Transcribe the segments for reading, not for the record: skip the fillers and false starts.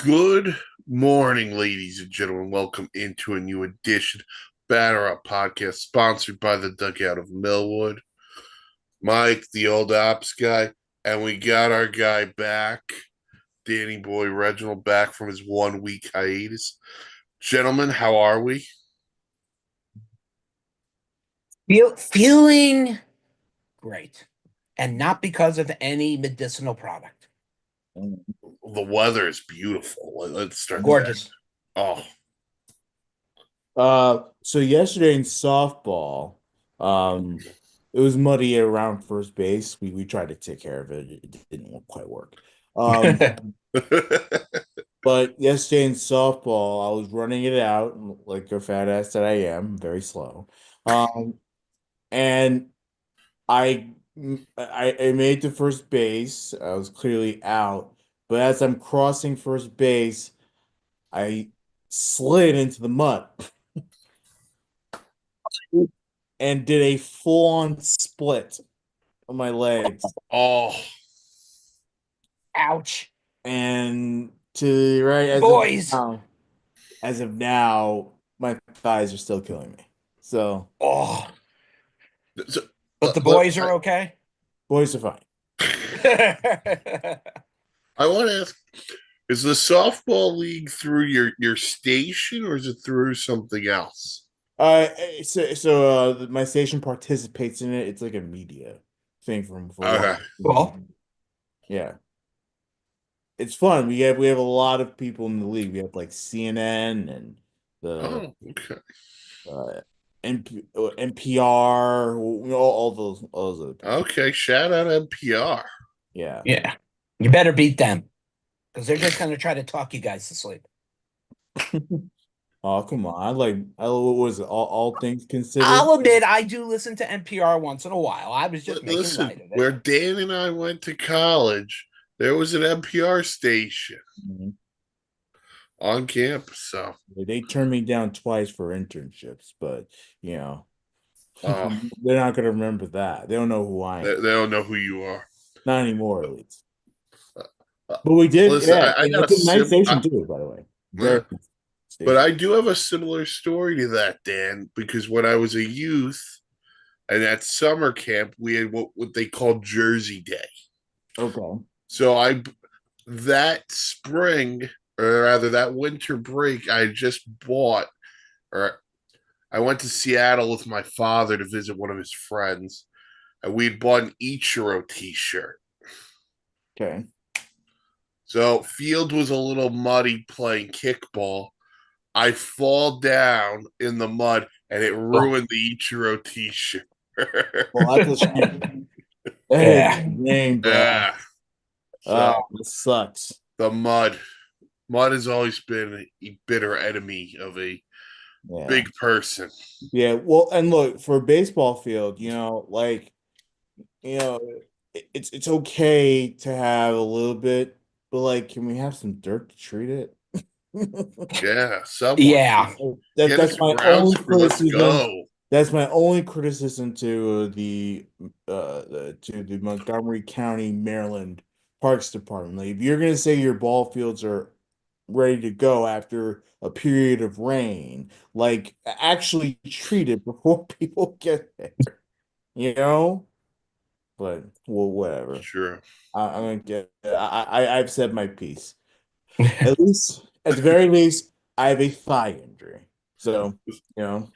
Good morning, ladies and gentlemen. Welcome into a new edition Batter Up Podcast, sponsored by the Dugout of Millwood. Mike, the old ops guy, and we got our guy back, Danny Boy Reginald, back from his 1 week hiatus. Gentlemen, how are we? Feeling great, and not because of any medicinal product. The weather is beautiful. Let's start there. Gorgeous. Oh, So yesterday in softball, it was muddy around first base. We tried to take care of it. It didn't quite work. But yesterday in softball, I was running it out like a fat ass that I am, very slow. And I I made to first base. I was clearly out, but as I'm crossing first base, I slid into the mud and did a full-on split on my legs. oh, Ouch. And to the right Boys. as of now, my thighs are still killing me. So Oh, so, but the boys are okay. boys are fine. I want to ask, is the softball league through your station or is it through something else? My station participates in it. It's like a media thing from Okay. Well, yeah. It's fun. We have a lot of people in the league. We have like CNN and the Oh, okay. NPR, all those other people. Okay, shout out NPR. Yeah. yeah. You better beat them because they're just going to try to talk you guys to sleep. Oh, come on. What was it? All things considered. I'll admit I do listen to NPR once in a while. I was just making Listen, light of it. where Dan and I went to college, there was an NPR station Mhm. on campus. So, They turned me down twice for internships, but you know, oh, they're not gonna remember that. They don't know who I they am. don't know who you are. Not anymore, at least. Uh, But we did, Listen, yeah. I got a It's a nice sim. station too, by the way. Yeah. Very nice But station. I do have a similar story to that, Dan, because when I was a youth and at summer camp, we had what they called Jersey Day. Okay. So that spring, or rather that winter break, I just bought, or I went to Seattle with my father to visit one of his friends, and we'd bought an Ichiro t-shirt. Okay. So field was a little muddy playing kickball. I fall down in the mud and it ruined the Ichiro t-shirt. Well, that's a shame. Yeah. Name, bro. Yeah. So It sucks. the mud. Mud has always been a bitter enemy of a Yeah. big person. Yeah. Well, and look, for a baseball field, you know, it's okay to have a little bit, but like, can we have some dirt to treat it? Yeah, someone. Yeah. Get That's us my grounds only for let's criticism. go. That's my only criticism to the Montgomery County, Maryland Parks Department. Like, if you're gonna say your ball fields are ready to go after a period of rain, like actually treat it before people get there, you know? But well, whatever. Sure. I'm gonna get. I've said my piece. At least, at the very least, I have a thigh injury. So, you know.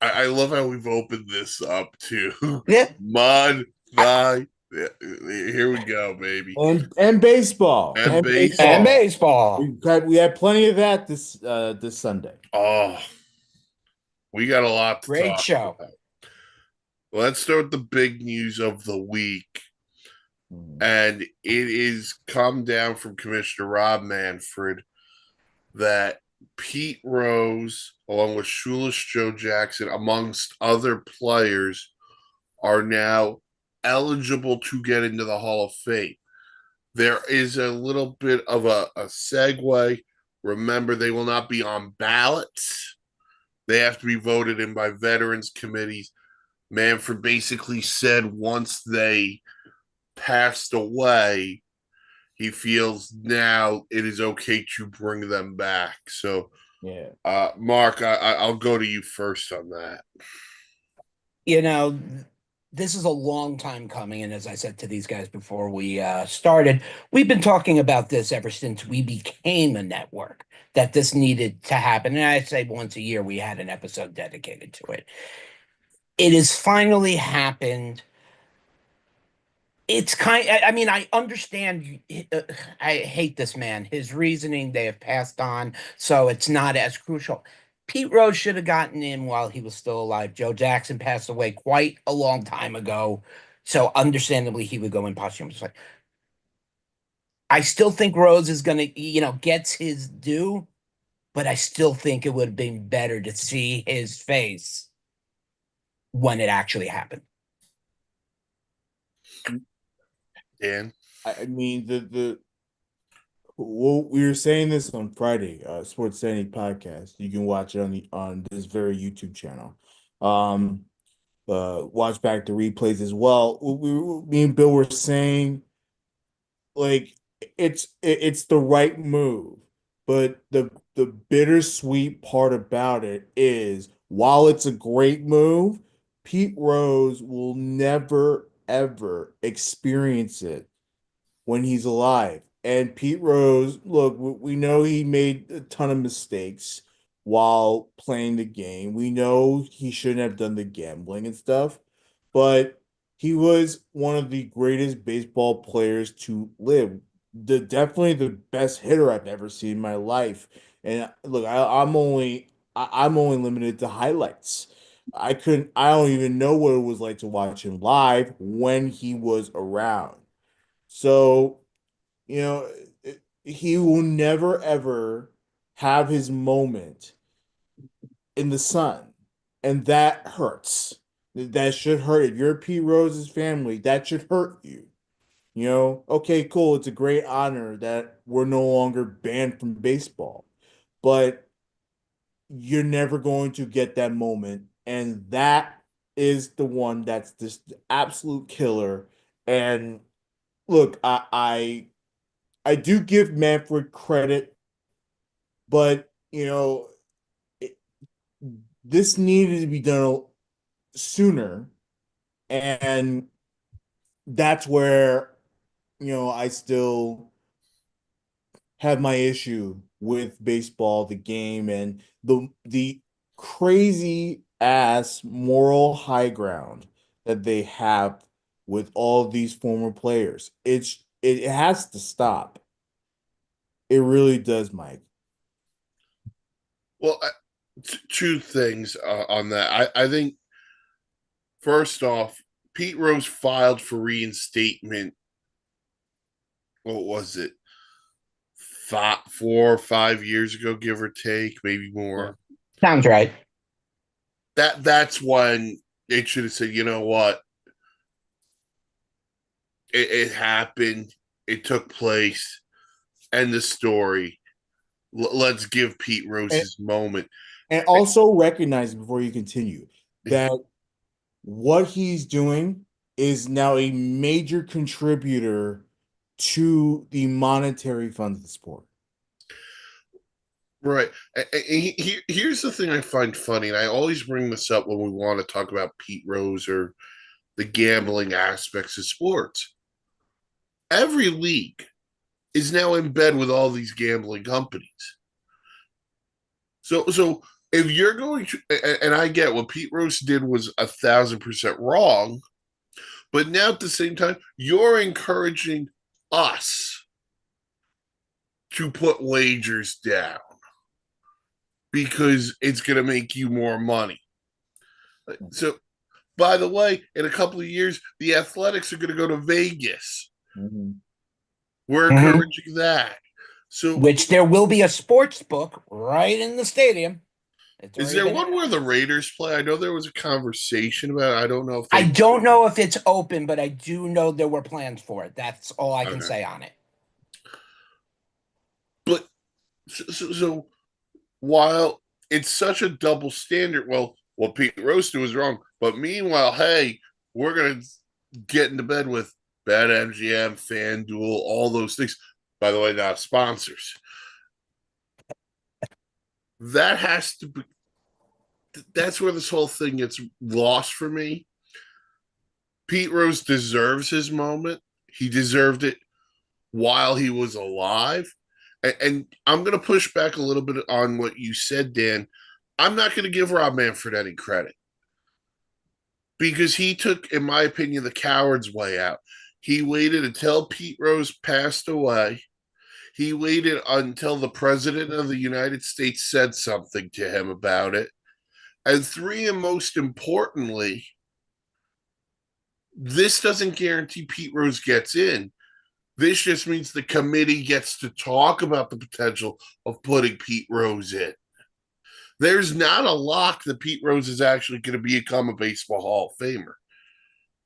I love how we've opened this up to Yeah. mud, thigh. Yeah, here we go, baby. And baseball. And And baseball. baseball. We had plenty of that this Sunday. Oh, we got a lot to Great talk show. about. Let's start with the big news of the week. Mhm. And it is come down from Commissioner Rob Manfred that Pete Rose, along with Shoeless Joe Jackson, amongst other players, are now eligible to get into the Hall of Fame. There is a little bit of a segue. Remember, they will not be on ballots. They have to be voted in by veterans committees. Manfred basically said once they passed away, he feels now it is okay to bring them back. So, Yeah. Mark, I'll go to you first on that. You know, this is a long time coming, and as I said to these guys before we started, we've been talking about this ever since we became a network, that this needed to happen. And I say once a year we had an episode dedicated to it. It has finally happened. It's I mean, I understand. I hate this man. His reasoning, they have passed on, so it's not as crucial. Pete Rose should have gotten in while he was still alive. Joe Jackson passed away quite a long time ago, so understandably he would go in posthumously. I still think Rose is gonna, gets his due, but I still think it would have been better to see his face when it actually happened. Dan. I mean the well, we were saying this on Friday, Sports Standing podcast. You can watch it on this very YouTube channel. Um, watch back the replays as well. Me and Bill were saying like it's the right move, but the bittersweet part about it is while it's a great move, Pete Rose will never ever experience it when he's alive. And Pete Rose, look, we know he made a ton of mistakes while playing the game. We know he shouldn't have done the gambling and stuff, but he was one of the greatest baseball players to live. Definitely the best hitter I've ever seen in my life. And look, I'm only limited to highlights. I don't even know what it was like to watch him live when he was around. So you know, he will never ever have his moment in the sun, and that hurts. That should hurt. If you're Pete Rose's family, that should hurt you. Okay, cool. It's a great honor that we're no longer banned from baseball, but you're never going to get that moment, and that is the one that's just the absolute killer. And look, I do give Manfred credit, but it, this needed to be done sooner, and that's where I still have my issue with baseball, the game, and the crazy ass moral high ground that they have with all of these former players. It has to stop. It really does, Mike. Well, two things on that. I think first off, Pete Rose filed for reinstatement. What was it? 4 or 5 years ago, give or take, maybe more. Sounds right. That's when it should have said, you know what, it happened, it took place, end the story. Let's give Pete Rose And, his moment. and also recognize before you continue that what he's doing is now a major contributor to the monetary funds of the sport. Right. Here's the thing I find funny, and I always bring this up when we want to talk about Pete Rose or the gambling aspects of sports. Every league is now in bed with all these gambling companies. So if you're going to, and I get what Pete Rose did was 1,000% wrong, but now at the same time, you're encouraging us to put wagers down because it's going to make you more money. So, by the way, in a couple of years, the Athletics are going to go to Vegas. Mm-hmm. We're encouraging that. So, Which there will be a sports book right in the stadium. is there one where the Raiders play? I know there was a conversation about it. I don't know if I don't know if it's open, but I do know there were plans for it. That's all I can say on it. But so while it's such a double standard, well, what Pete Rose did was wrong. But meanwhile, hey, we're gonna get into bed with BetMGM, FanDuel, all those things. By the way, not sponsors. That has to be. That's where this whole thing gets lost for me. Pete Rose deserves his moment. He deserved it while he was alive. And I'm going to push back a little bit on what you said, Dan. I'm not going to give Rob Manfred any credit because he took, in my opinion, the coward's way out. He waited until Pete Rose passed away. He waited until the president of the United States said something to him about it. And three, and most importantly, this doesn't guarantee Pete Rose gets in. This just means the committee gets to talk about the potential of putting Pete Rose in. There's not a lock that Pete Rose is actually going to become a Baseball Hall of Famer.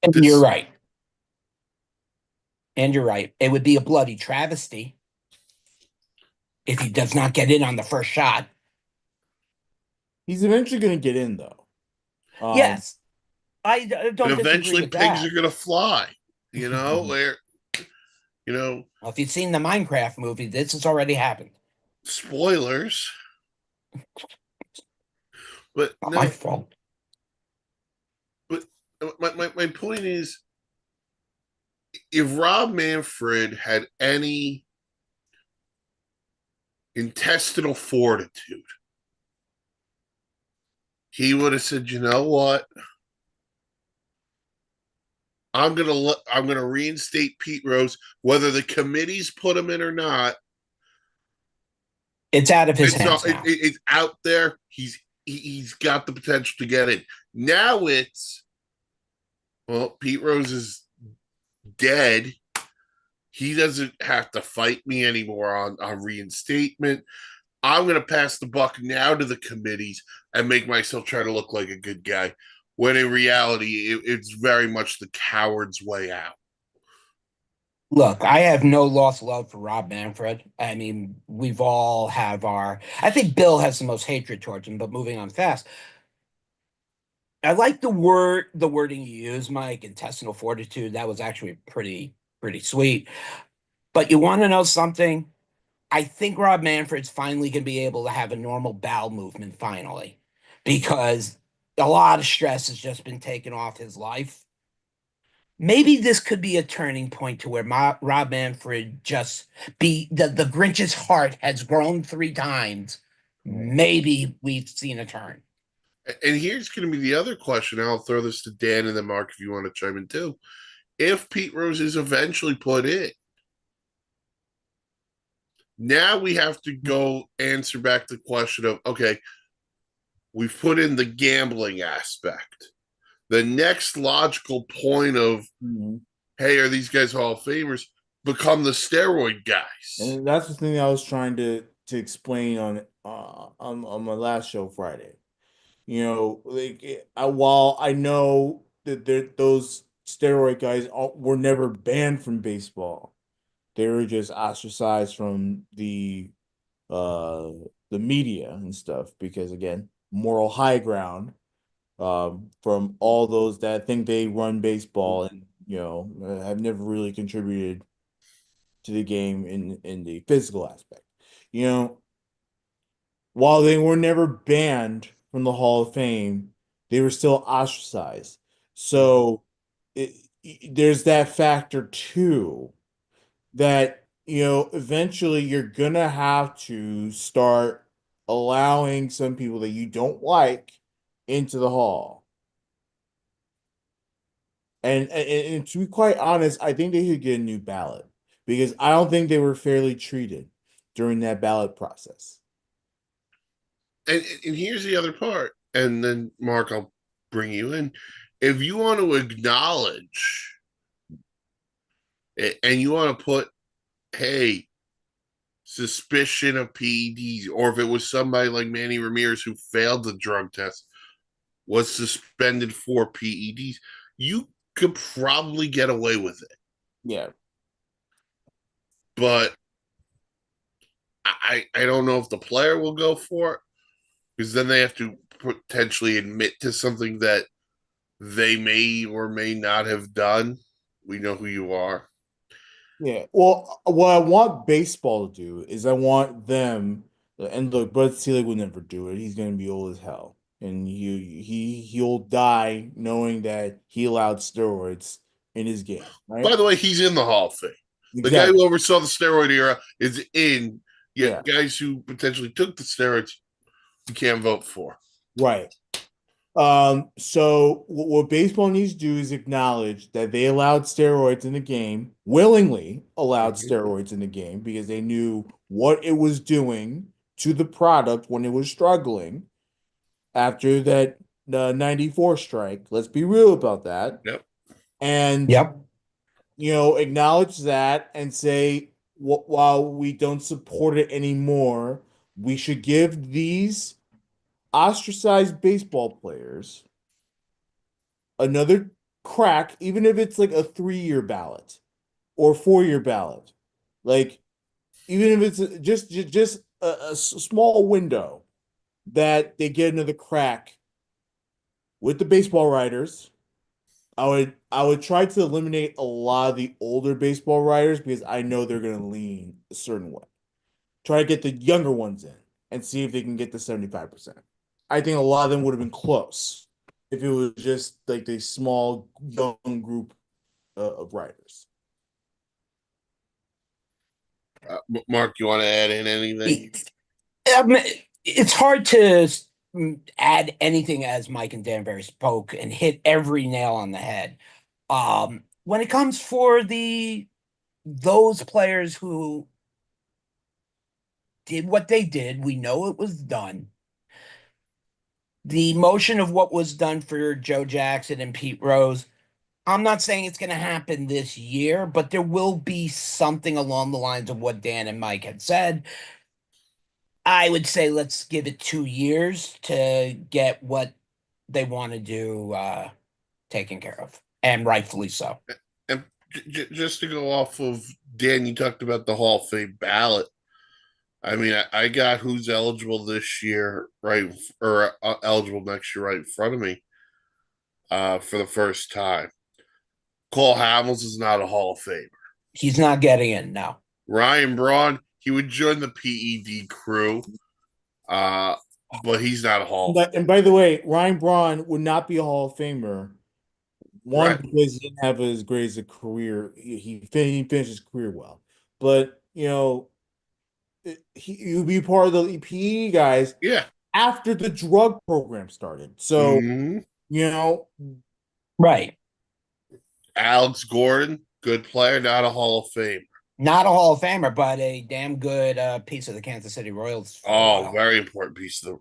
And you're right. And you're right. It would be a bloody travesty if he does not get in on the first shot. He's eventually going to get in, though. Yes. I don't and eventually pigs that. Are going to fly, where, Well, if you've seen the Minecraft movie, this has already happened. Spoilers. But not my fault. But my point is, if Rob Manfred had any intestinal fortitude, he would have said, you know what? I'm gonna reinstate Pete Rose, whether the committees put him in or not. It's out of his hands. It's out there. He's got the potential to get in. Now it's, well, Pete Rose is dead. He doesn't have to fight me anymore on reinstatement. I'm going to pass the buck now to the committees and make myself try to look like a good guy, when in reality, it's very much the coward's way out. Look, I have no lost love for Rob Manfred. I mean, we've all have our. I think Bill has the most hatred towards him. But moving on fast, I like the wording you use, Mike. Intestinal fortitude. That was actually pretty sweet. But you want to know something? I think Rob Manfred's finally going to be able to have a normal bowel movement finally, because a lot of stress has just been taken off his life. Maybe this could be a turning point to where Rob Manfred just be the Grinch's heart has grown 3 times. Maybe we've seen a turn. And here's going to be the other question. I'll throw this to Dan and then Mark if you want to chime in too. If Pete Rose is eventually put in, now we have to go answer back the question of, okay, we've put in the gambling aspect. The next logical point of, hey, are these guys Hall of Famers, become the steroid guys? And that's the thing I was trying to explain on my last show Friday. While I know that those steroid guys were never banned from baseball, they were just ostracized from the media and stuff because, again, moral high ground from all those that think they run baseball and have never really contributed to the game in the physical aspect. While they were never banned from the Hall of Fame, they were still ostracized. So there's that factor too, that eventually you're gonna have to start allowing some people that you don't like into the hall. And to be quite honest, I think they should get a new ballot, because I don't think they were fairly treated during that ballot process. And here's the other part, and then Mark, I'll bring you in. If you want to acknowledge and you want to put, hey, suspicion of PEDs, or if it was somebody like Manny Ramirez who failed the drug test, was suspended for PEDs, you could probably get away with it. Yeah. But I don't know if the player will go for it, because then they have to potentially admit to something that they may or may not have done. We know who you are. Yeah. Well, what I want baseball to do is I want them, and look, Bud Selig would never do it. He's gonna be old as hell. And he'll die knowing that he allowed steroids in his game, By right? the way, he's in the Hall of Fame. The guy Exactly. who oversaw the steroid era is in. Yeah. Yet guys who potentially took the steroids, you can't vote for. Right. So what baseball needs to do is acknowledge that they allowed steroids in the game, willingly allowed Mhm. steroids in the game because they knew what it was doing to the product when it was struggling after that 94 strike. Let's be real about that. Yep. And Yep. acknowledge that and say, while we don't support it anymore, we should give these ostracized baseball players another crack, even if it's like a 3-year ballot or 4-year ballot. Like, even if it's just a small window that they get another crack with the baseball writers. I would try to eliminate a lot of the older baseball writers because I know they're going to lean a certain way. Try to get the younger ones in and see if they can get the 75%. I think a lot of them would have been close if it was just like the small young group of writers. Mark, you want to add in anything? It's hard to add anything as Mike and Danbury spoke and hit every nail on the head. When it comes for those players who did what they did, we know it was done. The motion of what was done for Joe Jackson and Pete Rose, I'm not saying it's going to happen this year, but there will be something along the lines of what Dan and Mike had said. I would say let's give it 2 years to get what they want to do taken care of, and rightfully so. And just to go off of Dan, you talked about the Hall of Fame ballot. I mean, I got who's eligible this year, right, or eligible next year, right in front of me, for the first time. Cole Hamels is not a Hall of Famer. He's not getting in now. Ryan Braun, he would join the PED crew, but he's not a Hall of And by the way, Ryan Braun would not be a Hall of Famer. One, Right. because he didn't have as great as a career. He finished his career well, but he would be part of the PE guys Yeah. after the drug program started. So Mhm. you know, Right. Alex Gordon, good player, not a Hall of Fame. Not a Hall of Famer, but a damn good piece of the Kansas City Royals for a Oh, while. very important piece of the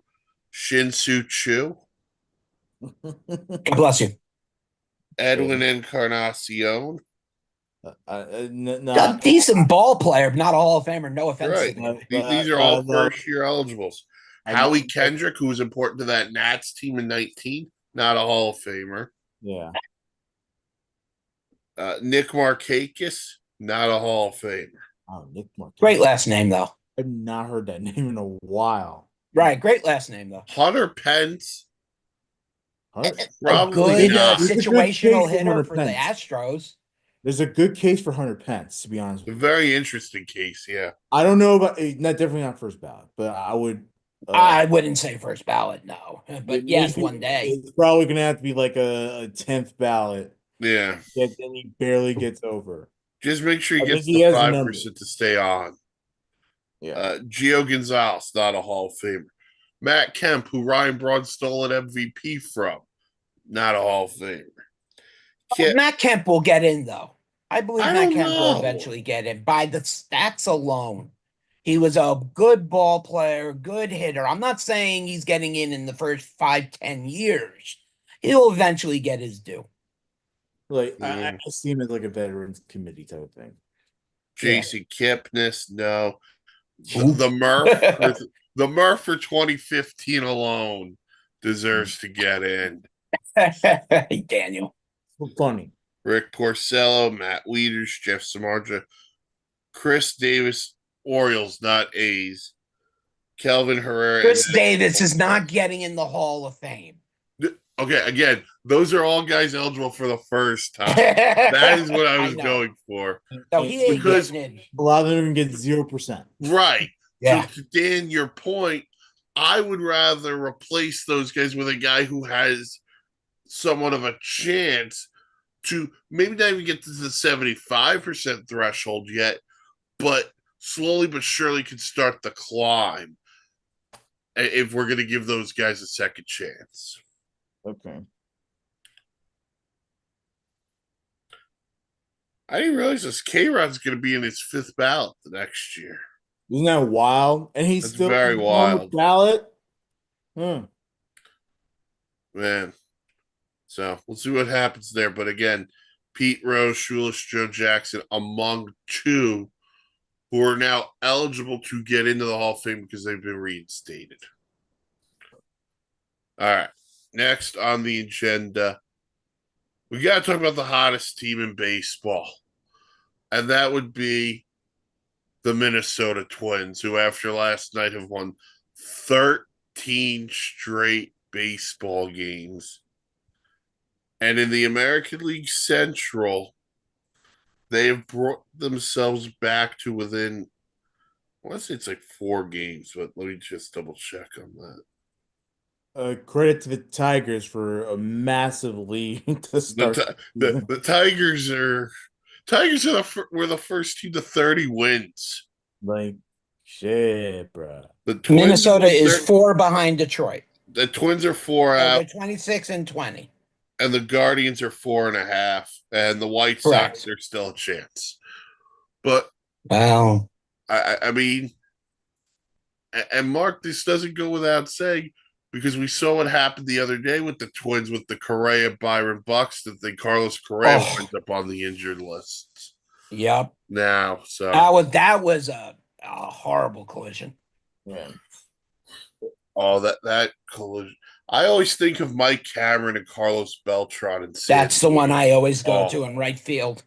Shin-Soo Choo, God bless you. Edwin Encarnacion. A not decent ball player, but not a Hall of Famer. No offense Right. to the These are all no, first year eligibles. I'm- Howie Kendrick, who was important to that Nats team in 19, not a Hall of Famer. yeah. Nick Markakis, not a Hall of Famer. Oh, Nick Markakis. great last name though. I've not heard that name in a while. Right, great last name though. Hunter Pence, Hunter- A probably good not. There's a good situational case for hitter Hunter for the Pence. Astros. There's a good case for Hunter Pence, to be honest A with you. very interesting case, yeah. I don't know about not definitely not first ballot, but I would. I wouldn't say first ballot, no, but yes, maybe one day. it's probably gonna have to be like a 10th ballot Yeah. that then he barely gets over. Just make sure he I think gets he the has the 5% to stay on. Yeah. Gio Gonzalez, not a Hall of Famer. Matt Kemp, who Ryan Braun stole an MVP from, not a Hall of Famer. Matt Kemp will get in though. I believe I Matt don't Kemp will know. eventually get in by the stats alone. He was a good ball player, good hitter. I'm not saying he's getting in the first 5, 10 years. He'll eventually get his due. Like Yeah. I see him as like a veterans committee type of thing. Jason Kipnis, no. Ooh. The Murph for 2015 alone deserves to get in. Daniel. Funny. Rick Porcello, Matt Wieters, Jeff Samardzija, Chris Davis, Orioles, not A's. Kelvin Herrera. Chris Davis is not getting in the Hall of Fame. Okay, again, those are all guys eligible for the first time. That is what I was know. going for. So he ain't Because getting it. A lot of them even get 0%. right. Yeah. To Dan, your point, I would rather replace those guys with a guy who has somewhat of a chance to maybe not even get to the 75% threshold yet, but slowly but surely can start the climb if we're going to give those guys a second chance. Okay. I didn't realize this. K Rod's going to be in his fifth ballot the next year. Isn't that wild? And he's That's still very on the wild. ballot. Hmm. Man. So we'll see what happens there. But again, Pete Rose, Shoeless Joe Jackson among two who are now eligible to get into the Hall of Fame because they've been reinstated. All right. Next on the agenda, we got to talk about the hottest team in baseball. And that would be the Minnesota Twins, who after last night have won 13 straight baseball games. And in the American League Central, they have brought themselves back to within, I want to say it's like 4 games, but let me just double check on that. Credit to the Tigers for a massive lead to start. The Tigers were the first team to 30 wins. Like, shit, bro. The Twins Minnesota is they're- 4 behind Detroit. the Twins are 4 So out, they're 26 and 20. and the Guardians are 4.5, and the White Correct. Sox are still a chance. But Wow. I mean, and Mark, this doesn't go without saying because we saw what happened the other day with the Twins with the Correa Byron Buxton thing. Carlos Correa went up on the injured list Yep. now. So That was a horrible collision. Yeah. oh, that collision. I always think of Mike Cameron and Carlos Beltran and That's the one I always go to in right field.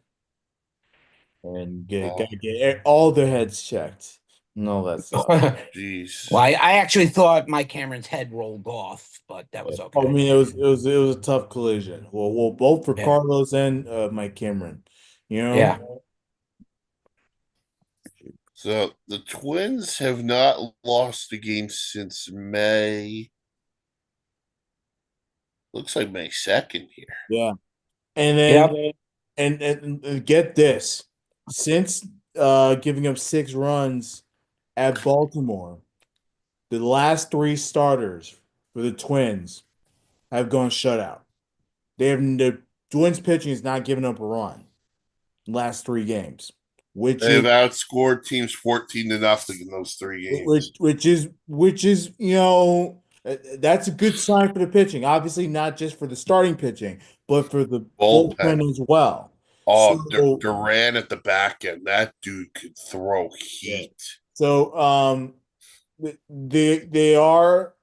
And gotta get all their heads checked. No, that's Jeez. Well, I actually thought Mike Cameron's head rolled off, but that was okay. I mean, it was a tough collision. Well, both for Yeah. Carlos and Mike Cameron. You know. Yeah. So the Twins have not lost a game since May. Looks like May 2nd here. Yeah. And then and get this. Since giving up 6 runs at Baltimore, the last 3 starters for the Twins have gone shutout. The Twins pitching is not giving up a run last 3 games, which They've is outscored teams 14-0 in those 3 games. which is that's a good sign for the pitching. Obviously, not just for the starting pitching, but for the bullpen as well. Oh, So- Duran at the back end. That dude could throw heat. So they are,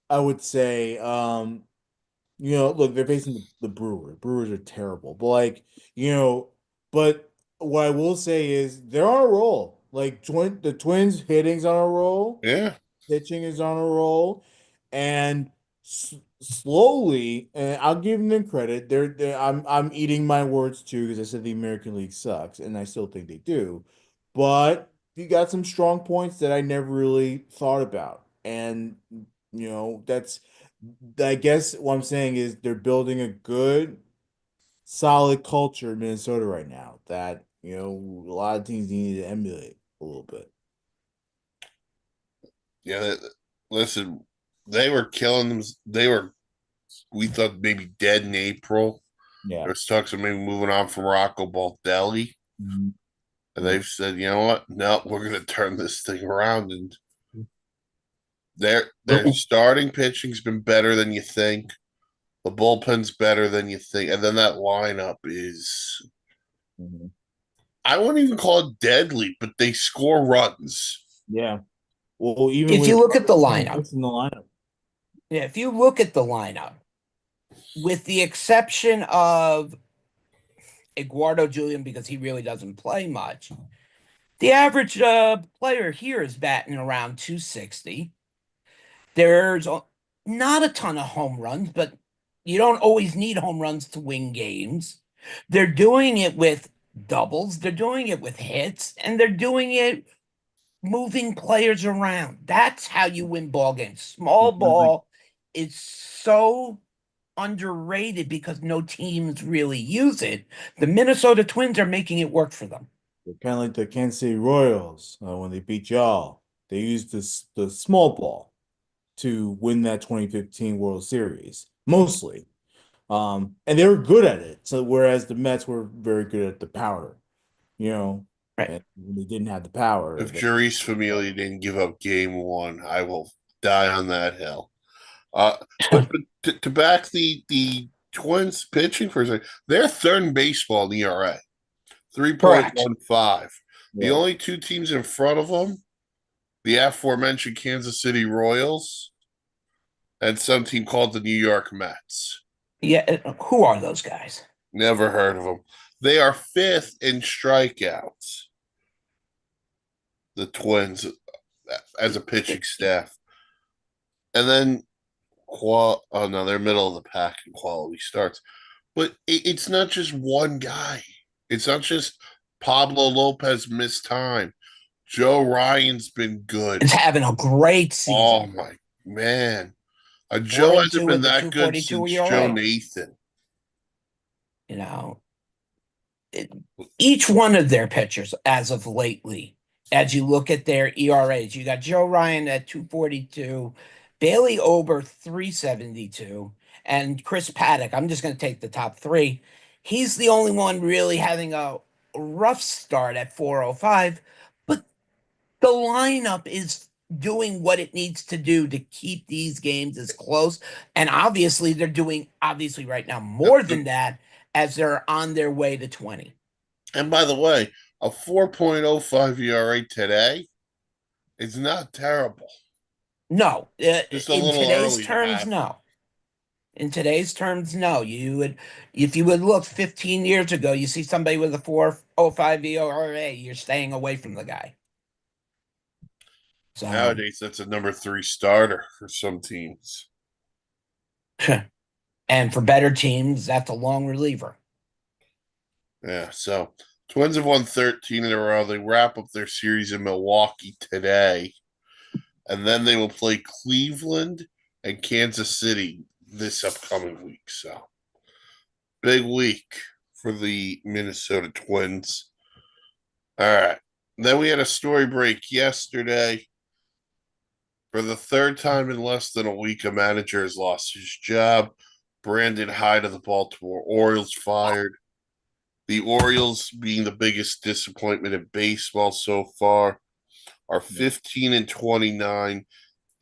I would say, look, they're facing the Brewers. Brewers are terrible. But but what I will say is they're on a roll. Like the Twins hitting's on a roll. Yeah. Pitching is on a roll, and slowly, and I'll give them credit. I'm eating my words too because I said the American League sucks, and I still think they do. But you got some strong points that I never really thought about, and that's. I guess what I'm saying is they're building a good, solid culture in Minnesota right now that a lot of teams need to emulate a little bit. Yeah, listen, they were killing them. We thought maybe dead in April. Yeah. There was talks of maybe moving on from Rocco Baldelli. Mm-hmm. And they've said, you know what? No, we're going to turn this thing around. And their starting pitching's been better than you think. The bullpen's better than you think. And then that lineup is, I wouldn't even call it deadly, but they score runs. Yeah. Well, even if you look at the lineup, in the lineup. Yeah, if you look at the lineup, with the exception of Eduardo Julian, because he really doesn't play much, the average player here is batting around 260. There's not a ton of home runs, but You don't always need home runs to win games. They're doing it with doubles, they're doing it with hits, and they're doing it moving players around. That's how you win ball games. Small Like, ball is so underrated because no teams really use it. The Minnesota Twins are making it work for them. kind of like the Kansas City Royals when they beat y'all. They used the small ball to win that 2015 World Series, mostly. And they were good at it. So whereas the Mets were very good at the power, you know, Right. and when they didn't have the power. If Juri's Familia didn't give up game one, I will die on that hill. But to back the Twins pitching for a second, they're third in baseball in ERA, Correct. 3.15. The Yeah. only two teams in front of them, the aforementioned Kansas City Royals and some team called the New York Mets. Yeah, who are those guys? Never heard of them. They are fifth in strikeouts. The Twins as a pitching staff. And then oh no, they're middle of the pack in quality starts. But it's not just one guy. It's not just Pablo Lopez missed time. Joe Ryan's been good. It's having a great Oh season. my man. Joe hasn't 4.2 been with a that good 2.42 since ERA. Joe Nathan. You know, each one of their pitchers as of lately, as you look at their ERAs, you got Joe Ryan at 2.42, Bailey Ober 3.72, and Chris Paddock. I'm just going to take the top three. He's the only one really having a rough start at 4.05, but the lineup is doing what it needs to do to keep these games as close. And obviously, they're doing obviously right now more than that as they're on their way to 20. And by the way, a 4.05 ERA today is not terrible. No, Just a in little today's early to terms, have. no. In today's terms, no. You would, if you would look 15 years ago, you see somebody with a 4.05 ERA, you're staying away from the guy. So, Nowadays, that's a number 3 starter for some teams. and for better teams, that's a long reliever. Yeah, so Twins have won 13 in a row. They wrap up their series in Milwaukee today, and then they will play Cleveland and Kansas City this upcoming week. So, big week for the Minnesota Twins. All right. Then we had a story break yesterday. For the third time in less than a week, a manager has lost his job. Brandon Hyde of the Baltimore Orioles fired. The Orioles, being the biggest disappointment in baseball so far, are 15 and 29,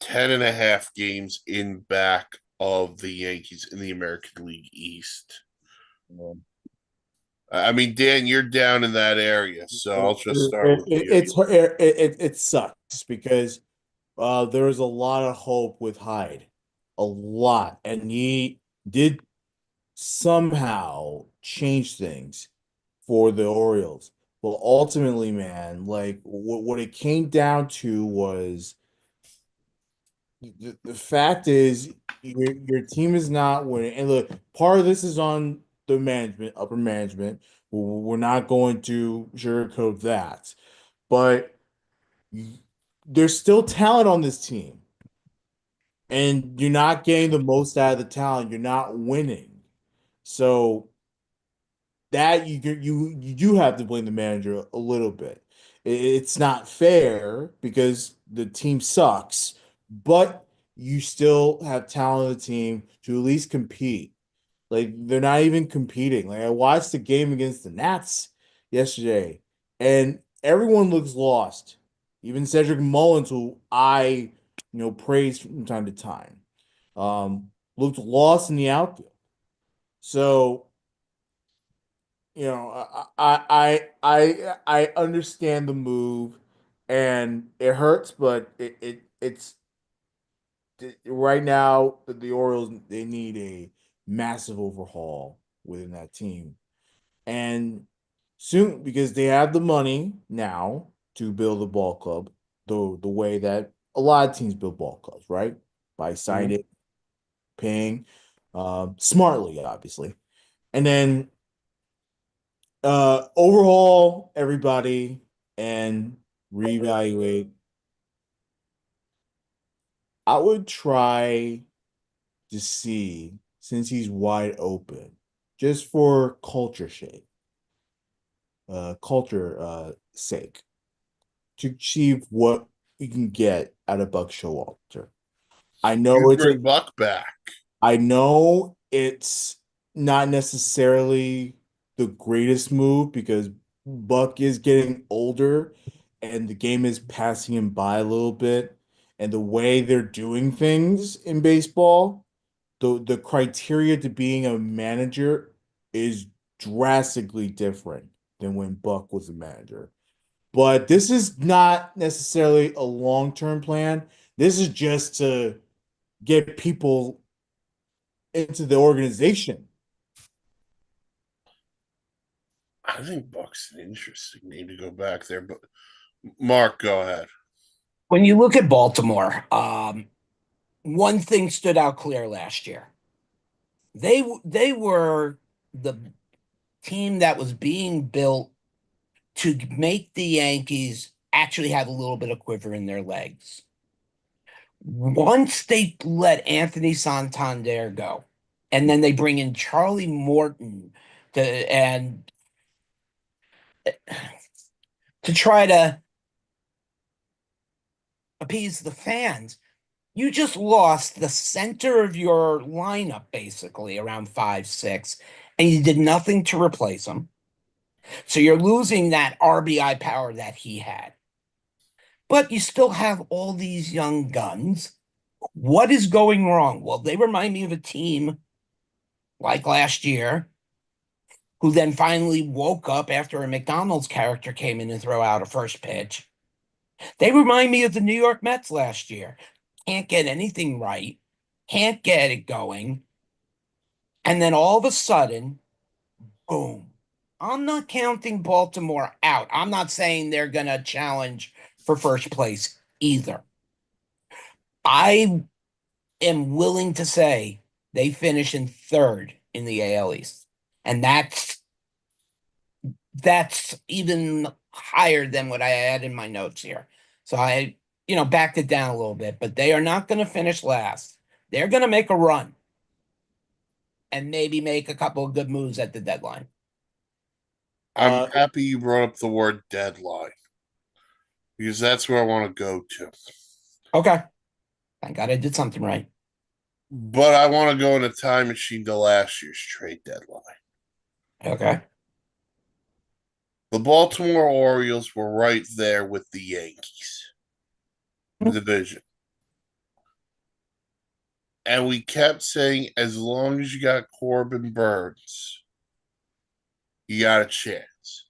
10 and a half games in back of the Yankees in the American League East. I mean, Dan, you're down in that area, so I'll just start with you. It sucks because there was a lot of hope with Hyde, a lot, and he did somehow change things for the Orioles. But ultimately, man, like what it came down to was the fact is your team is not winning. And look, part of this is on the management, upper management. We're not going to sugarcoat that, but there's still talent on this team, and you're not getting the most out of the talent. You're not winning, so that you do have to blame the manager a little bit. It's not fair because the team sucks, but you still have talent on the team to at least compete. Like they're not even competing. Like I watched the game against the Nats yesterday, and everyone looks lost. Even Cedric Mullins, who I praise from time to time, looked lost in the outfield. So I understand the move, and it hurts, but right now the Orioles they need a massive overhaul within that team, and soon because they have the money now to build a ball club the way that a lot of teams build ball clubs, right? By signing, paying. smartly, obviously. And then overhaul everybody and reevaluate. I would try to see, since he's wide open, just for culture sake, to achieve what you can get out of Buck Showalter. I know You it's a bring Buck back. I know it's not necessarily the greatest move because Buck is getting older and the game is passing him by a little bit. And the way they're doing things in baseball, the criteria to being a manager is drastically different than when Buck was a manager. But this is not necessarily a long-term plan. This is just to get people into the organization. I think Buck's an interesting name to go back there, but Mark, go ahead. When you look at Baltimore, one thing stood out clear last year. They were the team that was being built to make the Yankees actually have a little bit of quiver in their legs. Once they let Anthony Santander go, and then they bring in Charlie Morton to try to appease the fans, you just lost the center of your lineup basically around 5, 6, and you did nothing to replace him. So you're losing that RBI power that he had. But you still have all these young guns. What is going wrong? Well, they remind me of a team like last year who then finally woke up after a McDonald's character came in and threw out a first pitch. They remind me of the New York Mets last year. Can't get anything right, can't get it going. And then all of a sudden, boom. I'm not counting Baltimore out. I'm not saying they're going to challenge for first place either. I am willing to say they finish in third in the AL East. And that's even higher than what I had in my notes here. So I, backed it down a little bit, but they are not going to finish last. They're going to make a run and maybe make a couple of good moves at the deadline. I'm happy you brought up the word deadline because that's where I want to go to. Okay. Thank God I did something right. But I want to go in a time machine to last year's trade deadline. Okay. The Baltimore Orioles were right there with the Yankees in the division. And we kept saying, as long as you got Corbin Burns, you got a chance.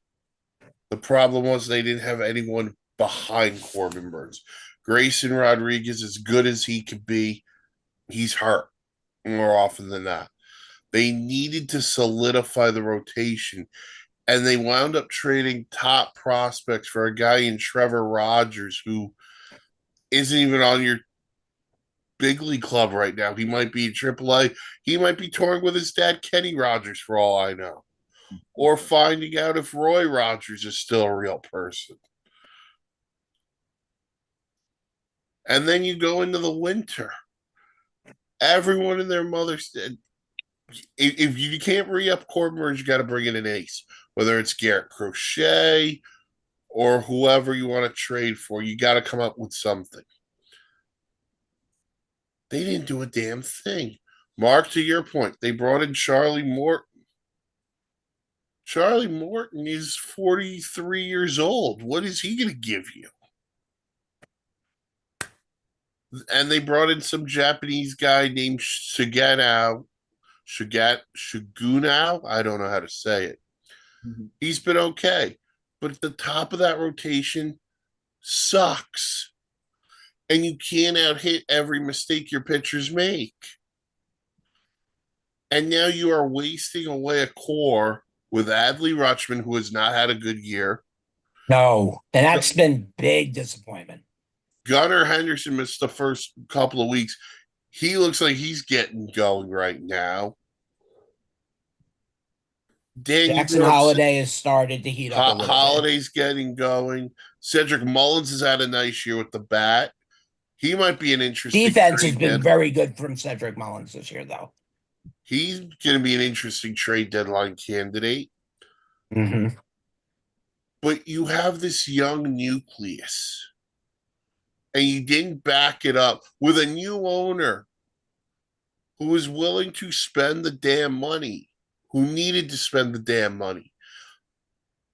The problem was they didn't have anyone behind Corbin Burns. Grayson Rodriguez, as good as he could be, he's hurt more often than not. They needed to solidify the rotation, and they wound up trading top prospects for a guy in Trevor Rogers who isn't even on your big league club right now. He might be in AAA. He might be touring with his dad, Kenny Rogers, for all I know, or finding out if Roy Rogers is still a real person. And then you go into the winter. Everyone and their mother said, if you can't re-up Corbin Burns, you got to bring in an ace, whether it's Garrett Crochet or whoever you want to trade for. You got to come up with something. They didn't do a damn thing. Mark, to your point, they brought in Charlie Morton. Charlie Morton is 43 years old. What is he going to give you? And they brought in some Japanese guy named Shigunao. I don't know how to say it. Mm-hmm. He's been okay. But at the top of that rotation sucks. And you can't out-hit every mistake your pitchers make. And now you are wasting away a core with Adley Rutschman, who has not had a good year. No, and that's been big disappointment. Gunnar Henderson missed the first couple of weeks. He looks like he's getting going right now. Dan, you Jackson brought up Holiday has started to heat up a little bit. Holiday's getting going. Cedric Mullins has had a nice year with the bat. He might be an interesting Defense has trade been deadline. very good from Cedric Mullins this year, though. He's going to be an interesting trade deadline candidate. Mm-hmm. But you have this young nucleus, and you didn't back it up with a new owner who was willing to spend the damn money, who needed to spend the damn money,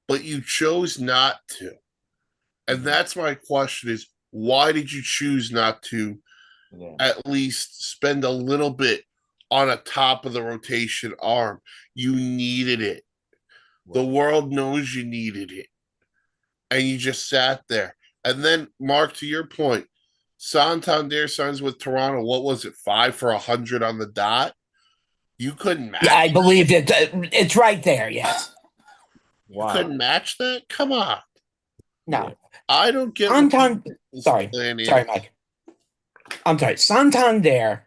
but you chose not to. And that's my question is, why did you choose not to at least spend a little bit on a top of the rotation arm? You needed it. The world knows you needed it. And you just sat there. And then, Mark, to your point, Santander signs with Toronto. What was it, 5 for 100 on the dot? You couldn't match. Yeah, I believe it. It's right there. Yes. You couldn't match that. Come on. No. I don't get. Sorry, Mike. I'm sorry, Santander.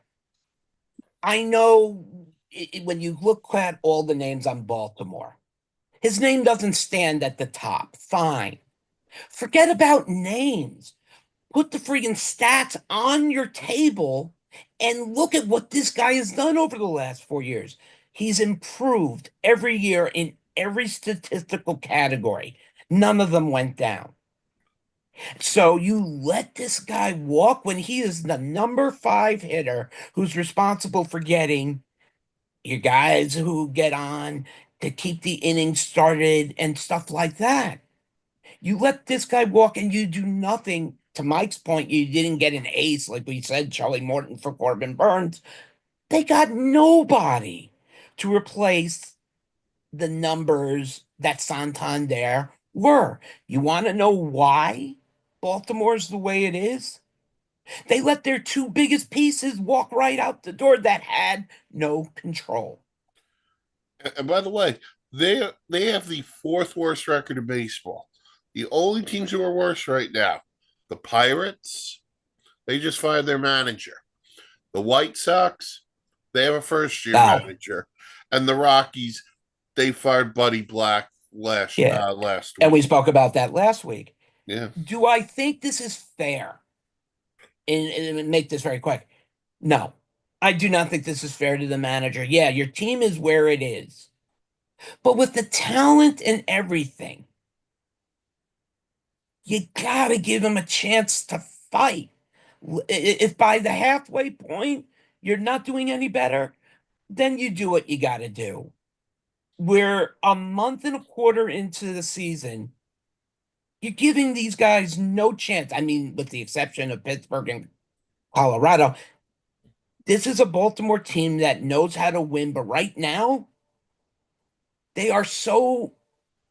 I know when you look at all the names on Baltimore, his name doesn't stand at the top. Fine. Forget about names. Put the freaking stats on your table and look at what this guy has done over the last 4 years. He's improved every year in every statistical category. None of them went down. So you let this guy walk when he is the number 5 hitter who's responsible for getting your guys who get on to keep the innings started and stuff like that. You let this guy walk and you do nothing. To Mike's point, you didn't get an ace, like we said, Charlie Morton for Corbin Burns. They got nobody to replace the numbers that Santander were. You want to know why Baltimore's the way it is? They let their 2 biggest pieces walk right out the door that had no control. And by the way, they have the 4th worst record in baseball. The only teams who are worse right now, the Pirates, they just fired their manager. The White Sox, they have a first-year manager. And the Rockies, they fired Buddy Black last week. And we spoke about that last week. Yeah. Do I think this is fair? And make this very quick. No, I do not think this is fair to the manager. Yeah, your team is where it is. But with the talent and everything, you got to give him a chance to fight. If by the halfway point you're not doing any better, then you do what you got to do. We're a month and a quarter into the season. You're giving these guys no chance. I mean, with the exception of Pittsburgh and Colorado, this is a Baltimore team that knows how to win. But right now, they are so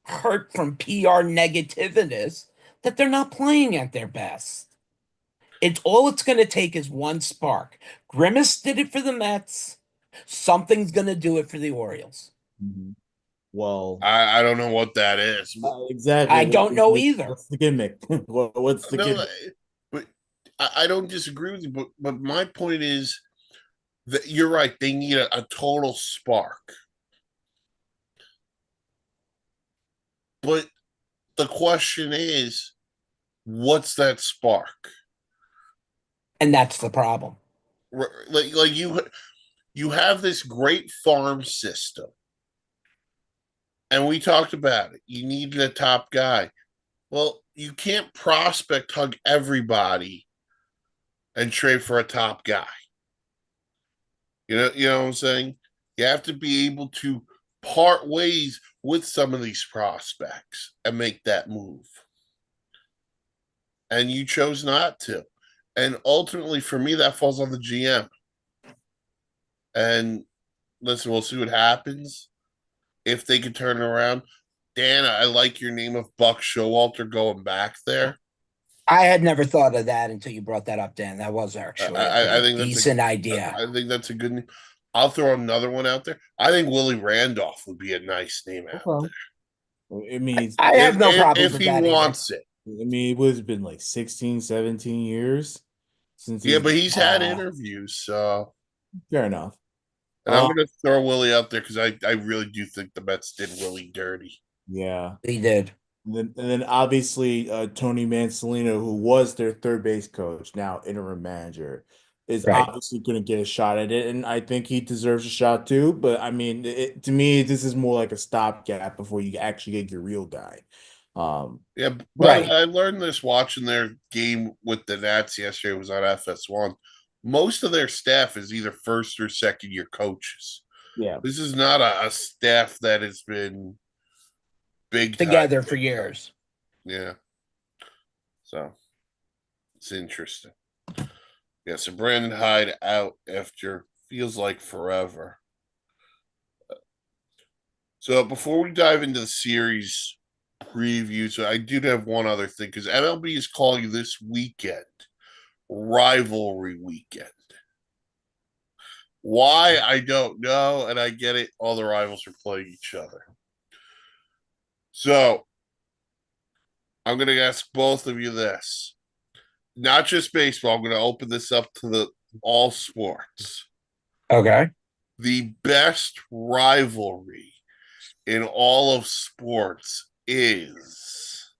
hurt from PR negativeness that they're not playing at their best. All it's going to take is one spark. Grimace did it for the Mets. Something's going to do it for the Orioles. Mm-hmm. Well, I don't know what that is. Exactly. I don't know either. What's the gimmick? What's the gimmick? But I don't disagree with you. But my point is that you're right. They need a total spark. But the question is, what's that spark? And that's the problem. Like you have this great farm system. And we talked about it. You needed a top guy. Well, you can't prospect hug everybody and trade for a top guy. You know what I'm saying? You have to be able to part ways with some of these prospects and make that move. And you chose not to. And ultimately, for me, that falls on the GM. And listen, we'll see what happens. If they could turn it around. Dan, I like your name of Buck Showalter going back there. I had never thought of that until you brought that up, Dan. That was actually I think a decent idea. I think that's a good name. I'll throw another one out there. I think Willie Randolph would be a nice name out there. I mean, I have no problem if he wants it. I mean, it was been like 16, 17 years since Yeah, he's but he's had interviews, so. fair enough. And I'm going to throw Willie out there because I really do think the Mets did Willie dirty. Yeah. He did. And then obviously Tony Mansolino, who was their third base coach, now interim manager, is Right. obviously going to get a shot at it, and I think he deserves a shot too. But I mean, to me, this is more like a stopgap before you actually get your real guy. Yeah, by the Right. way, I learned this watching their game with the Nats yesterday. It was on FS1. Most of their staff is either first or second year coaches. Yeah, This is not a staff that has been big time. Together for years. Yeah. So it's interesting. Yeah, so Brandon Hyde out after feels like forever. So before we dive into the series preview, so I do have one other thing because MLB is calling this weekend rivalry weekend. Why I don't know, and I get it. All the rivals are playing each other. So I'm going to ask both of you this, not just baseball. I'm going to open this up to the all sports. Okay. The best rivalry in all of sports is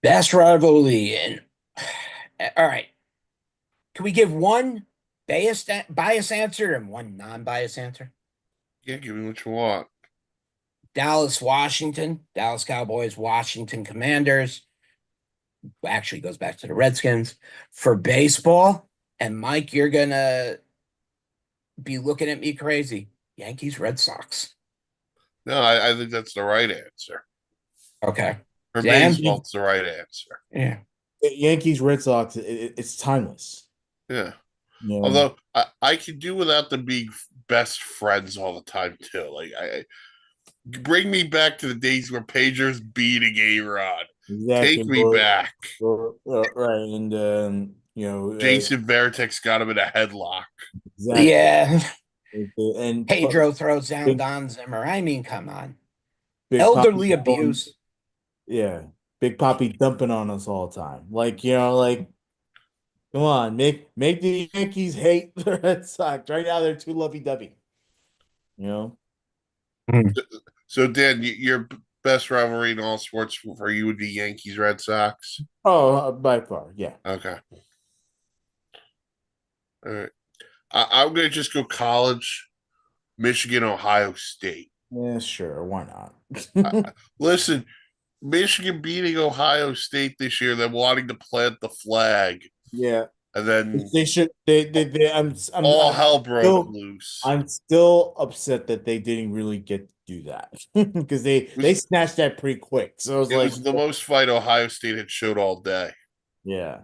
Best rivalry. And all right. Can we give one bias answer and one non-bias answer? yeah. Give me what you want. Dallas, Washington, Dallas Cowboys, Washington Commanders. Actually goes back to the Redskins for baseball. And Mike, you're gonna be looking at me crazy. Yankees, Red Sox. No, I think that's the right answer. Okay. For Dan? baseball, it's the right answer. Yeah. Yankees, Red Sox, it's timeless. Yeah. You know? Although I could do without them being best friends all the time too. Like I bring me back to the days where Pagers beating A-Rod. Exactly, Take me back. right, and Jason Veritek's got him in a headlock. exactly, Yeah. and Pedro throws down big, Don Zimmer. I mean, come on. big Elderly Papi abuse. yeah, Big Papi dumping on us all the time. Like come on, make the Yankees hate the Red Sox. Right now, they're too lovey-dovey. You know, So Dan, your best rivalry in all sports for you would be Yankees Red Sox. by far, yeah. Okay. All right. I'm gonna just go college, Michigan, Ohio State. Yeah, sure, why not? Listen, Michigan beating Ohio State this year, then wanting to plant the flag, Yeah, and then they should. all hell broke still, loose. I'm still upset that they didn't really get to do that because they snatched that pretty quick. So I was It like, was the most fight Ohio State had showed all day. yeah,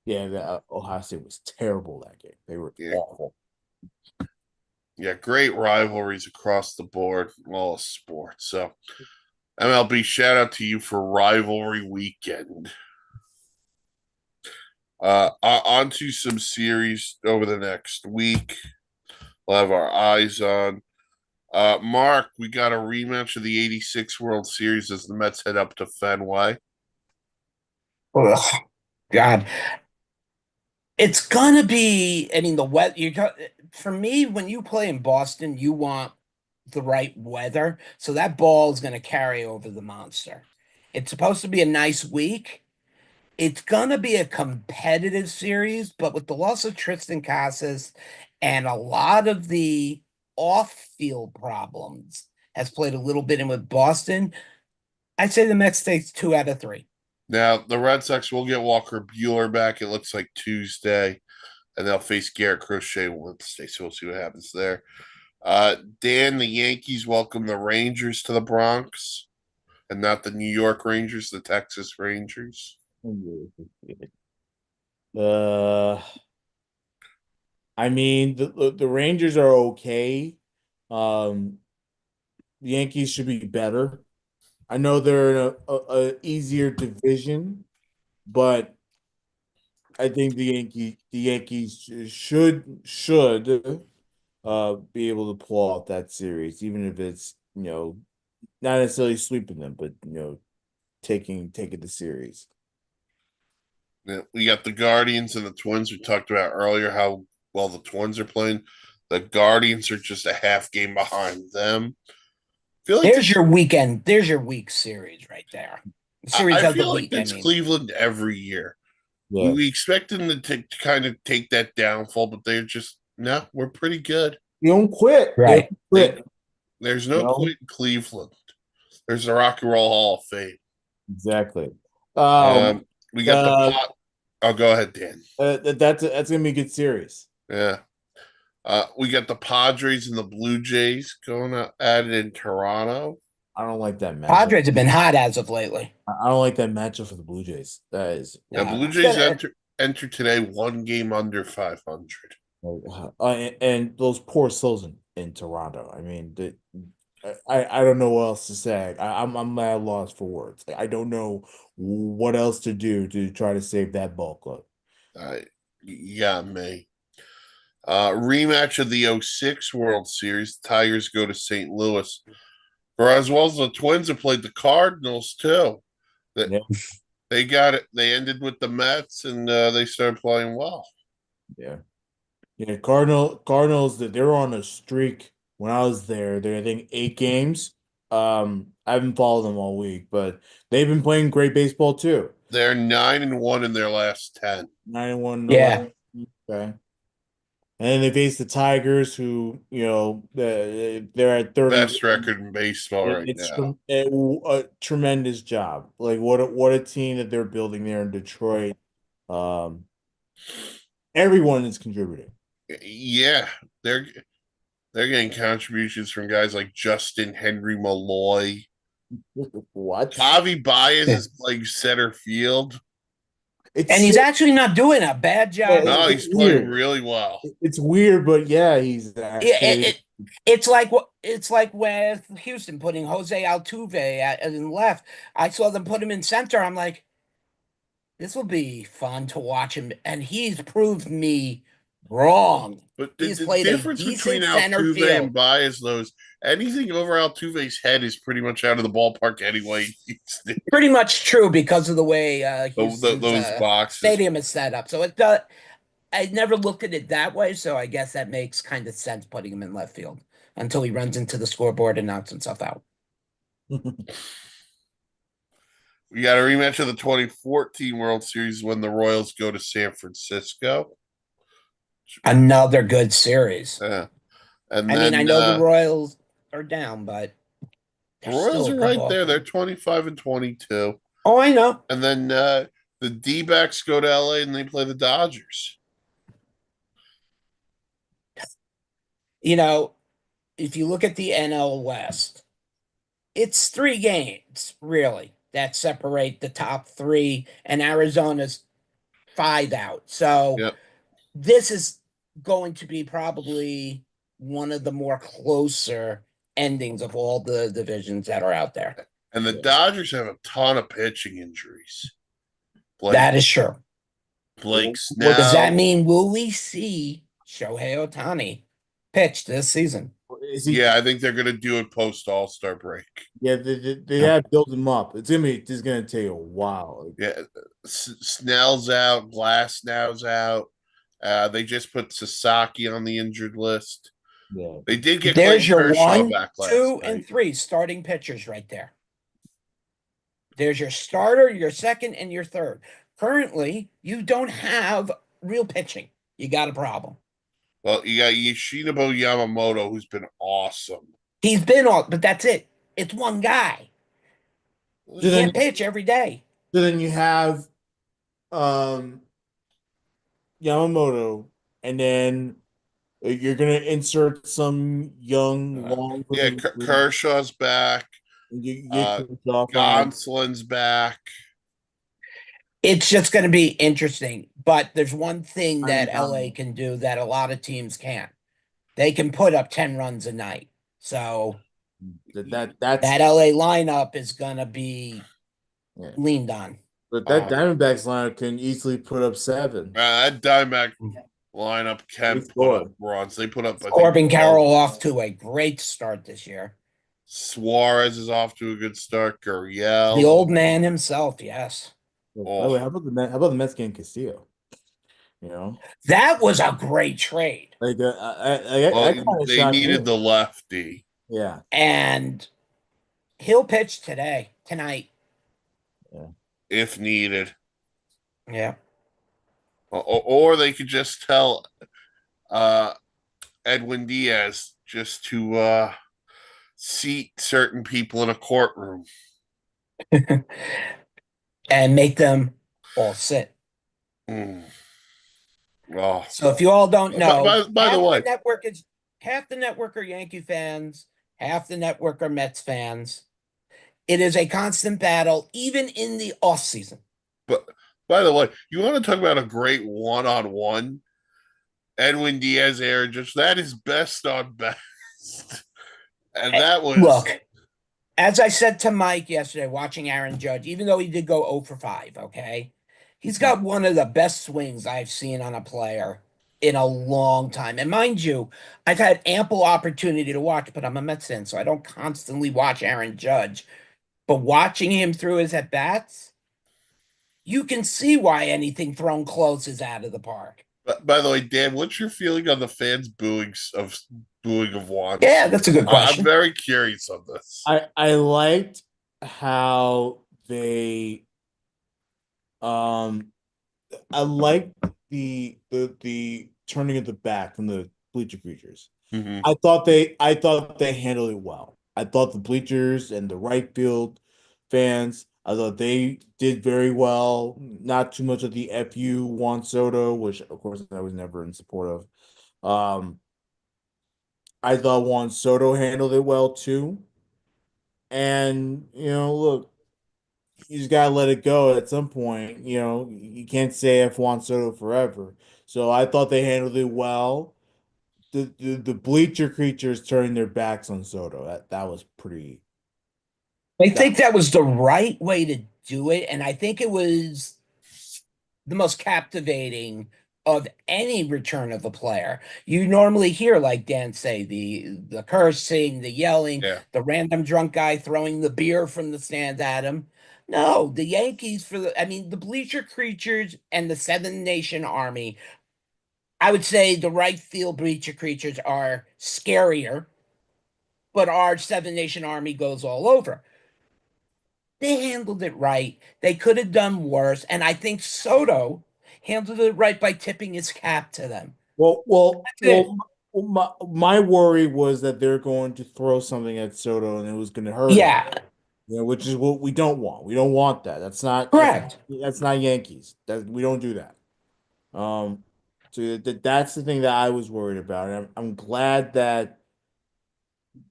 yeah. Ohio State was terrible that game. They were Yeah. awful. Yeah, great rivalries across the board, in all sports. So, MLB, shout out to you for rivalry weekend. On to some series over the next week. We'll have our eyes on. Mark, we got a rematch of the '86 World Series as the Mets head up to Fenway. Ugh, God. It's gonna be, I mean, the weather for me, when you play in Boston, you want the right weather. So that ball is gonna carry over the monster. It's supposed to be a nice week. It's gonna be a competitive series, but with the loss of Tristan Casas and a lot of the off-field problems has played a little bit in with Boston, I'd say the Mets takes 2 out of 3. Now, the Red Sox will get Walker Bueller back, it looks like Tuesday, and they'll face Garrett Crochet Wednesday. So we'll see what happens there. Dan, the Yankees welcome the Rangers to the Bronx, and not the New York Rangers, the Texas Rangers. Uh, I mean the Rangers are okay. Um, the Yankees should be better. I know they're in a easier division, but I think the Yankees should be able to pull off that series, even if it's not necessarily sweeping them, but taking the series. Yeah, we got the Guardians and the Twins. We talked about earlier how well the Twins are playing. The Guardians are just a half game behind them. Feel like There's your weekend. There's your week series right there. The series I of the feel like week. I that's mean, Cleveland every year. Yeah. We expect them to kind of take that downfall, but they're just no. We're pretty good. You don't quit. Right. They don't quit. There's no No. quit in Cleveland. There's the Rock and Roll Hall of Fame. Exactly. We got the pot. Oh, go ahead, Dan. That's gonna be a good series. Yeah. We got the Padres and the Blue Jays going at it in Toronto. I don't like that matchup. Padres have been hot as of lately. I don't like that matchup for the Blue Jays. That is The Blue Jays enter today 1 game under 500. and those poor souls in Toronto. I mean, I don't know what else to say. I'm at a loss for words. I don't know what else to do to try to save that ball club. Yeah, me. Rematch of the 06 World Series. The Tigers go to St. Louis. For as well as the Twins have played the Cardinals too. They got it. They ended with the Mets and they started playing well. Yeah. Cardinals that they're on a streak. When I was there, they're I think 8 games. I haven't followed them all week, but they've been playing great baseball too. They're 9-1 in their last 10. 9-1. Yeah. Okay. And then they face the Tigers, who they're at 30. Best record in baseball right now. A tremendous job. Like what a team that they're building there in Detroit. Everyone is contributing. Yeah, they're getting contributions from guys like Justin Henry Malloy. What? Javi Baez is playing center field. And he's actually not doing a bad job. No, he's playing really well. It's weird, but yeah, he's actually. It's like with Houston putting Jose Altuve in left. I saw them put him in center. I'm like, this will be fun to watch him, and he's proved me wrong. But He's the played a difference between decent center Altuve field. and Baez, though, is anything over Altuve's head is pretty much out of the ballpark anyway. Pretty much true because of the way those boxes. stadium is set up. So I never looked at it that way, so I guess that makes kind of sense putting him in left field until he runs into the scoreboard and knocks himself out. We got a rematch of the 2014 World Series when the Royals go to San Francisco. Another good series. Yeah. I mean, I know the Royals are down, but the Royals are right there. They're 25-22. Oh, I know. And then the D-backs go to LA and they play the Dodgers. If you look at the NL West, it's 3 games, really, that separate the top 3, and Arizona's 5 out. So This is going to be probably one of the more closer endings of all the divisions that are out there. And the Dodgers have a ton of pitching injuries. That is true. Blake Snell. What does that mean? Will we see Shohei Ohtani pitch this season? Yeah, I think they're going to do it post All-Star break. Yeah, they have built him up. It's gonna take a while. Yeah, Snell's out. Glasnow's out. They just put Sasaki on the injured list. Yeah, they did get. There's your Kershaw 1, back 2, and 3 starting pitchers right there. There's your starter, your second, and your third. Currently, you don't have real pitching. You got a problem. Well, you got Yoshinobu Yamamoto, who's been awesome. He's been awesome, but that's it. It's one guy. He can't pitch every day. So then you have Yamamoto, and then you're gonna insert some young long. Yeah, Kershaw's back. Gonsolin's back. It's just going to be interesting. But there's one thing that LA can do that a lot of teams can't. They can put up 10 runs a night. So that LA lineup is going to be leaned on. But that Diamondbacks lineup can easily put up 7. That Diamondback lineup can put up runs. They put up. Corbin Carroll off to a great start this year. Suarez is off to a good start. Gurriel. The old man himself, yes. By the way, how about the Mets? How about the Mets getting Castillo? You know, That was a great trade. like Well, I kind of they shocked me. needed the lefty Yeah, And he'll pitch tonight. yeah. if needed, Yeah. or they could just tell uh, Edwin Diaz just to seat certain people in a courtroom. And make them all sit. Mm. Oh, So if you all don't know, by the way, half the network are Yankee fans, half the network are Mets fans. It is a constant battle, even in the off season. but by the way, you want to talk about a great one-on-one? Edwin Diaz, Aaron Judge, that is best on best, and that was Look, as I said to Mike yesterday, watching Aaron Judge, even though he did go 0 for 5, okay, he's got one of the best swings I've seen on a player in a long time. And mind you, I've had ample opportunity to watch, but I'm a Mets fan, so I don't constantly watch Aaron Judge. But watching him through his at bats, you can see why anything thrown close is out of the park. By the way, Dan, what's your feeling on the fans booing of Juan? Yeah, that's a good I'm question. very curious on this. I liked how they um I liked the turning of the back from the bleacher creatures. Mhm. I thought they handled it well. I thought the bleachers and the right field fans, I thought they did very well. Not too much of the FU Juan Soto, which of course I was never in support of. Um, I thought Juan Soto handled it well too. And look, you just gotta let it go at some point. You can't say F Juan Soto forever. So I thought they handled it well. The bleacher creatures turning their backs on Soto. That was pretty. I think that was the right way to do it, and I think it was the most captivating of any return of a player. You normally hear, like Dan say, the cursing, the yelling, Yeah. the random drunk guy throwing the beer from the stands at him. No, the Yankees the bleacher creatures and the Seven Nation Army. I would say the right field bleacher creatures are scarier, but our Seven Nation Army goes all over. They handled it right. They could have done worse. And I think Soto handled it right by tipping his cap to them. Well, well, That's it. well. My worry was that they're going to throw something at Soto and it was going to hurt him. Yeah, Which is what we don't want. We don't want that. correct. That's not Yankees. That we don't do that. So that's the thing that I was worried about. And I'm glad that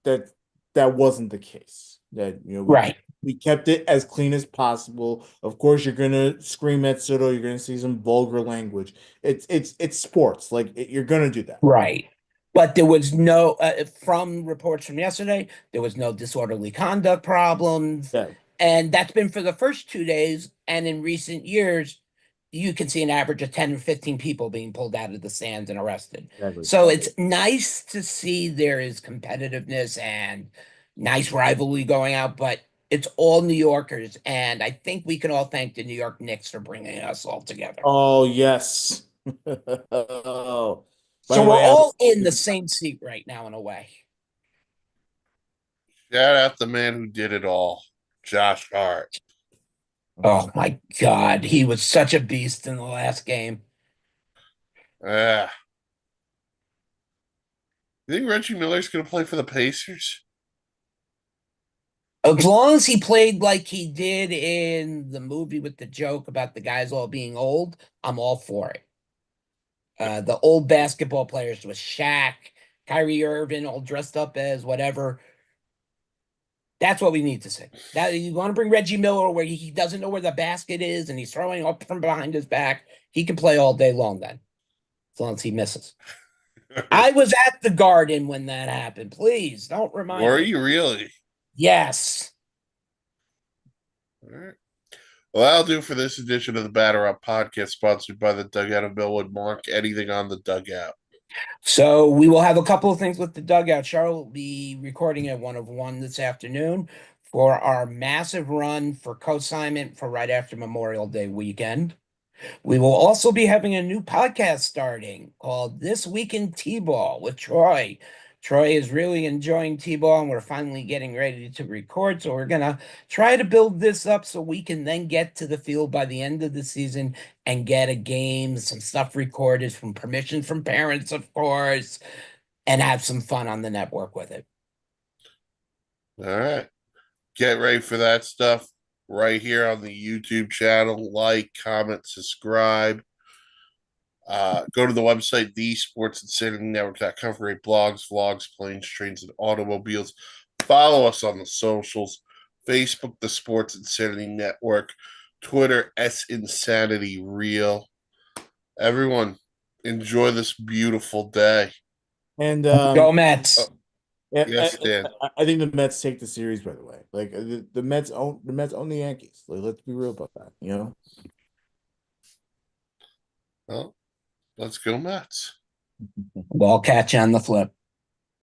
that wasn't the case. That Right. we kept it as clean as possible. Of course, you're gonna scream at Soto. You're gonna see some vulgar language. It's sports. Like you're gonna do that. Right. But there was no, from reports from yesterday, there was no disorderly conduct problems. Yeah, And that's been for the first 2 days. And in recent years, you can see an average of 10 or 15 people being pulled out of the stands and arrested. exactly. So it's nice to see there is competitiveness and nice rivalry going out, but it's all New Yorkers. And I think we can all thank the New York Knicks for bringing us all together. Oh yes. Oh, by So the we're way, all in the same seat right now, in a way. Shout out the man who did it all, Josh Hart. Oh my God, he was such a beast in the last game. Yeah. You think Reggie Miller's going to play for the Pacers? As long as he played like he did in the movie with the joke about the guys all being old, I'm all for it. The old basketball players with Shaq, Kyrie Irving, all dressed up as whatever. That's what we need to see. That you want to bring Reggie Miller where he doesn't know where the basket is and he's throwing up from behind his back. He can play all day long then, as long as he misses. I was at the Garden when that happened. Please don't remind Were me. you really? Yes. All right. Well, that'll do for this edition of the Batter Up podcast, sponsored by the Dugout of Millwood. Mark, anything on the dugout? So we will have a couple of things with the dugout. Cheryl will be recording at 1 of 1 this afternoon for our massive run for consignment for right after Memorial Day weekend. We will also be having a new podcast starting called This Week in T-Ball with Troy. Troy is really enjoying T-Ball, and we're finally getting ready to record. So we're going to try to build this up so we can then get to the field by the end of the season and get a game, some stuff recorded from permission from parents, of course, and have some fun on the network with it. All right. Get ready for that stuff right here on the YouTube channel. Like, comment, subscribe. Go to the website, thesportsinsanitynetwork.com for great blogs, vlogs, planes, trains, and automobiles. Follow us on the socials. Facebook, The Sports Insanity Network. Twitter, S Insanity Real. Everyone, enjoy this beautiful day. And Go Mets. Yes, Dan. I think the Mets take the series. By the way, like the Mets own the Yankees. Like, let's be real about that. You know. Well, let's go Mets. We'll catch you on the flip.